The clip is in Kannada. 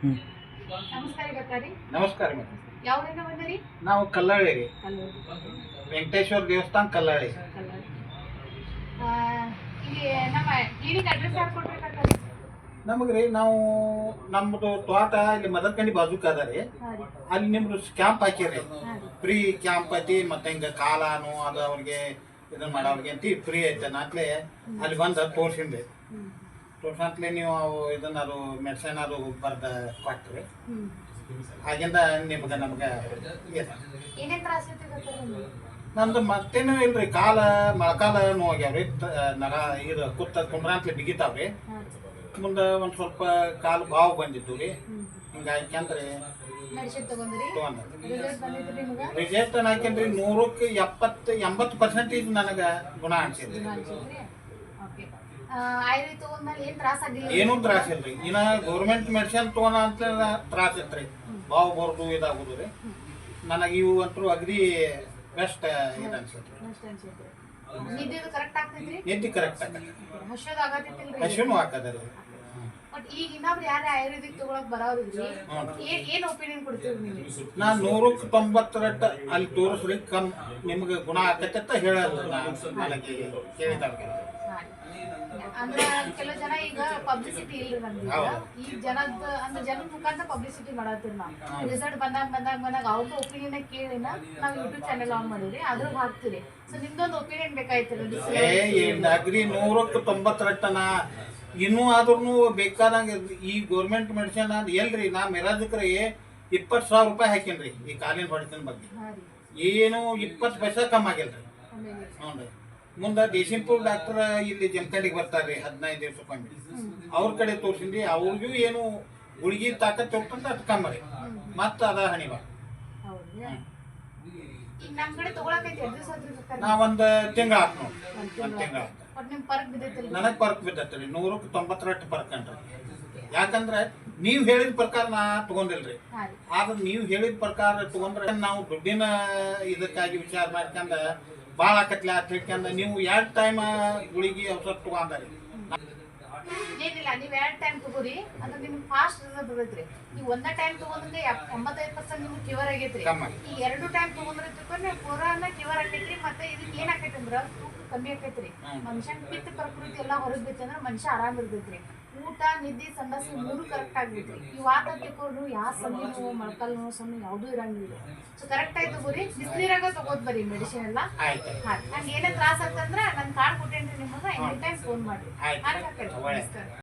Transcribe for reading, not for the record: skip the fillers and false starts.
ಹ್ಮ್. ನಮಸ್ಕಾರ ಡಾಕ್ಟರ್. ನಮಸ್ಕಾರ ಮೇಡಮ್. ಯಾವ್ರಿಂದ ಬಂದಿರಿ? ನಾವು ಕಲ್ಲಳ್ಳಿ ರೀ, ಕಲ್ಲೂರು. ವೆಂಕಟೇಶ್ವರ ದೇವಸ್ಥಾನ ಕಲ್ಲಳ್ಳಿ. ಕಲ್ಲೂರು. ಆ, ಇಲ್ಲಿ ನಮ್ಮ ಕ್ಲಿನಿಕ್ ಅಡ್ರೆಸ್ ಯಾರು ಕೊಟ್ರಿ ಡಾಕ್ಟರ್? ನಮಗೆ ರೀ ನಾವು ನಮ್ಮದು ತೋಟ ಇಲ್ಲಿ ಮದರ್ಕಂಡಿ ಬಾಜುಕ್ ಅದ ರೀ. ಹಾಂ ರೀ. ಅಲ್ಲಿ ನಿಮ್ದು ಕ್ಯಾಂಪ್ ಹಾಕಿರಿ, ಹಾಂ ರೀ. ಫ್ರೀ ಕ್ಯಾಂಪ್ ಐತಿ. ಮತ್ತೆ ಹಿಂಗೆ ಕಾಲಾನು ಅದು ಅವ್ರಿಗೆ ಇದನ್ನ ಮಾಡೋರಿಗೆ ಅಂತ ಫ್ರೀ ಐತೆ ನಾತ್ಲೆ ಅಲ್ಲಿ ಬಂದು ತೋರ್ಸಿನ್ರಿ. ಹ್ಮ್. ತೋರ್ಸಂತ್ಲೆ ನೀವು ಅವು ಇದನ್ನಾರು ಮೆಡಿಸಿನ್ ಅದು ಬರ್ದ ಕೊಟ್ರಿ. ಹ್ಮ್. ಹಾಗಿಂದ ನಿಮ್ಗೆ ನಮ್ಗೆ ಏನೇನ್ ತ್ರಾಸ ಐತಿ ಡಾಕ್ಟರ್ ನಿಮ್ಗೆ? ನಮ್ದು ಮತ್ತೇನು ಇಲ್ರಿ, ಕಾಲ ಮೊಳಕಾಲ ನೋವಾಗ್ಯಾವ್ರಿ, ನರ ಇದು ಕುಂದ್ರಂತ್ಲೆ ಬಿಗಿತಾವ್ರಿ. ಹಾಂ ರೀ. ಮುಂದೆ ಒಂದು ಸ್ವಲ್ಪ ಕಾಲು ಬಾವು ಬಂದಿತ್ತು ರೀ. ಹ್ಮ್. ಹಿಂಗಾಗಿ ಅಂದ್ರೆ ಮೆಡಿಸಿನ್ ತಗೊಂಡ್ರಿ? ರಿಸಲ್ಟ್ ಬಂದಿತ್ತು ನಿಮ್ಗೆ? ರಿಸಲ್ಟ್ ಹಾಕೇನ್ರಿ 100ಕ್ಕೆ 70-80% ನನಗೆ ಗುಣ ಅನ್ಸಿದ್ರಿ. ಓಕೆ. ಆಯುರ್ವೇದ ತಗೊಂಡ್ಮೇಲೆ ಏನ್ ತ್ರಾಸ ಆಗಿಲ್ಲ? ಏನೂ ತ್ರಾಸ ಇಲ್ರಿ. ಇನ್ನ ಗೌರ್ಮೆಂಟ್ ಮೆಡಿಸಿನ್ ತೊಗೊಳ ಅಂತ ತ್ರಾಸ ಇತ್ರಿ, ಬಾವು ಬರ್ದು ಇದಾಗುದು ರೀ. ನನಗೆ ಇವು ಅಂತೂ ಅಗದಿ ಬೆಸ್ಟ್ ಇದು ಅನ್ಸತ್ರಿ. ಅಷ್ಟೇ ಅನ್ಸುತ್ತೆ. ನಿದ್ದೆದು ಕರೆಕ್ಟ್ ಆಗ್ತೈತ್ರಿ? ನಿದ್ದೆ ಕರೆಕ್ಟ್ ಆಗತ್ತೆ, ಹರ್ಷೋದು ಆಗತ್ತಿಲ್ರಿ? ಹಸಿನೂ ಹಾಕದ ರೀ. ಬಟ್ ಈಗ ಇನ್ನೊಬ್ರು ಯಾರು ಆಯುರ್ವೇದಿಕ್ ತಗೊಳಕ್ ಬರೋರಿದ್ರಿ, ಏನ್ ಒಪಿನಿಯನ್ ಕೊಡ್ತೀರಿ ನೀವು? ನಾನು 100ಕ್ಕೆ 90 ಅಲ್ಲಿ ತೋರಿಸ್ರಿ, ನಿಮ್ಗೆ ಗುಣ ಆಕತ್ತೆ ಅಂತ ಹೇಳಲ್ಲ ನನಗೆ ಕೇಳಿದವ್ರಿಗೆ. ಅಂದ್ರೆ ಕೆಲವು ಜನ ಈಗ ಪಬ್ಲಿಸಿಟಿ ಇಲ್ರಿ ನಮ್ಗೆ. ಈಗ ಜನದ ಅಂದ್ರೆ ಜನದ ಮುಖಾಂತರ ಪಬ್ಲಿಸಿಟಿ ಮಾಡತ್ತೀವಿ ನಾವು. ರಿಸಲ್ಟ್ ಬಂದಾಗ ಅವ್ರದ್ದು ಒಪಿನಿಯನ್ ಕೇಳಿನ ನಾವು ಯೂಟ್ಯೂಬ್ ಚಾನೆಲ್ ಆನ್ ಮಾಡಿರಿ, ಅದ್ರಾಗ ಹಾಕ್ತೀರಿ. ಸೊ ನಿಮ್ದೊಂದು ಒಪಿನಿಯನ್ ಬೇಕಾಯ್ತಿಲ್ಲ? ಅಗ್ರಿ 100ಕ್ಕೆ 90 ಇನ್ನೂ ಆದ್ರೂ ಬೇಕಾದಂಗೆ ಈ ಗೌರ್ಮೆಂಟ್ ಮೆಡಿಸಿನ್ ಅದು ಎಲ್ರಿ. ನಾ ಮೆರಾಜಕ್ರಿ 20,000 ರೂಪಾಯಿ ಹಾಕೇನ್ರಿ ಈ ಕಾಲಿನ ಹೊಡಿತನ ಬಗ್ಗೆ. ಏನು 20 ಪೈಸಾ ಕಮ್ಮಿ ಆಗಿಲ್ರಿ. ಹ್ಞೂ ರೀ. ಮುಂದೆ ದೇಶಿಂಪುರ್ ಡಾಕ್ಟರ್ ಇಲ್ಲಿ ಜಮಖಂಡಿಗೆ ಬರ್ತಾರೆ 15 ದಿವಸಕ್ಕೊಮ್ಮೆ. ಅವ್ರ ಕಡೆ ತೋರ್ಸಿನ್ರಿ, ಅವ್ರಿಗೂ ಏನು ಗುಳಿಗೆ ತಾಕತ್ ಹೋಗ್ತಂತ ಅದು ಕಮ್ಮಿ ರೀ. ಮತ್ತೆ ಅದ ಹಣಿವ ನಾ ಒಂದು ತಿಂಗಳ ಆತ್ ನೋಡಿ. ಒಂದು ತಿಂಗಳ ನನಗೆ ಪರ್ಕ್ ಬಿದ್ದತ್ರಿ 100ಕ್ಕೆ 90 ಪರ್ಕ್ ಅನ್ರಿ. ಯಾಕಂದ್ರೆ ನೀವು ಹೇಳಿದ ಪ್ರಕಾರ ನಾ ತಗೊಂಡಿಲ್ರಿ. ಆದ್ರೆ ನೀವು ಹೇಳಿದ ಪ್ರಕಾರ ತಗೊಂಡ್ರೆ ನಾವು ದುಡ್ಡಿನ ಇದಕ್ಕಾಗಿ ವಿಚಾರ ಮಾಡ್ಕೊಂಡ ಭಾಳ ಆಕತ್ಲೆ ಅಂತ ಹೇಳ್ಕೊಂಡ ನೀವು 2 ಟೈಮ್ ಗುಳಿಗೆ ಔಷಧ ತಗೊಂಡ್ರಿ. ಏನಿಲ್ಲ, ನೀವು 2 ಟೈಮ್ ತಗೋರಿ, ಅಂದ್ರೆ ನಿಮ್ಗೆ ಫಾಸ್ಟ್ ರಿಸಲ್ಟ್ ಬರ್ತೈತ್ರಿ. ನೀವು ಒಂದೇ ಟೈಮ್ ತಗೊಂಡ್ರೆ 85% ನಿಮ್ಗೆ ಕ್ಯೂರ್ ಆಗೈತ್ರಿ. ಈ 2 ಟೈಮ್ ತಗೊಂಡ್ರೆ ತಿಳ್ಕೊಂಡ್ರೆ ಪೂರಾನ ಕ್ಯೂರ್ ಆಗೈತ್ರಿ. ಮತ್ತೆ ಇದಕ್ಕೆ ಏನ್ ಆಕೈತಿ ಅಂದ್ರೆ ತೂಕ ಕಮ್ಮಿ ಆಕೈತ್ರಿ. ಮನುಷ್ಯನ ಪಿತ್ತ ಪ್ರಕೃತಿ ಎಲ್ಲ ಹೊರಗ್ ಬೇಕಂದ್ರೆ ಮನುಷ್ಯ ಆರಾಮ್ ಇರ್ತೈತ್ರಿ. ಊಟ, ನಿದ್ದೆ, ಸಂಡಾಸ 3 ಕರೆಕ್ಟ್ ಆಗ್ಬೇಕ್ರಿ. ಈ ವಾತ ತಿಳ್ಕೊಂಡು ಯಾವ ಸೊನ್ನೆ ನೋವು, ಮೊಳಕಾಲು ನೋವು, ಸೊನ್ನೆ ಯಾವುದೂ ಇರಂಗಿಲ್ಲ. ಸೊ ಕರೆಕ್ಟ್ ಆಗಿ ತಗೋರಿ. ಬಿಸಿನೀರಾಗ ತಗೋದ್ ಬರೀ ಮೆಡಿಸಿನ್ ಎಲ್ಲ. ನಂಗೆ ಏನೇ ತ್ರಾಸ ಆಗ್ತಂದ್ರೆ ನನ್ ಕಾರ್ಡ್ ಕೊಟ್ಟೇನ್ರಿ ನಿಮಗೆ, ಎನಿ ಟೈಮ್ ಫೋನ್ ಮಾಡ್ರಿ.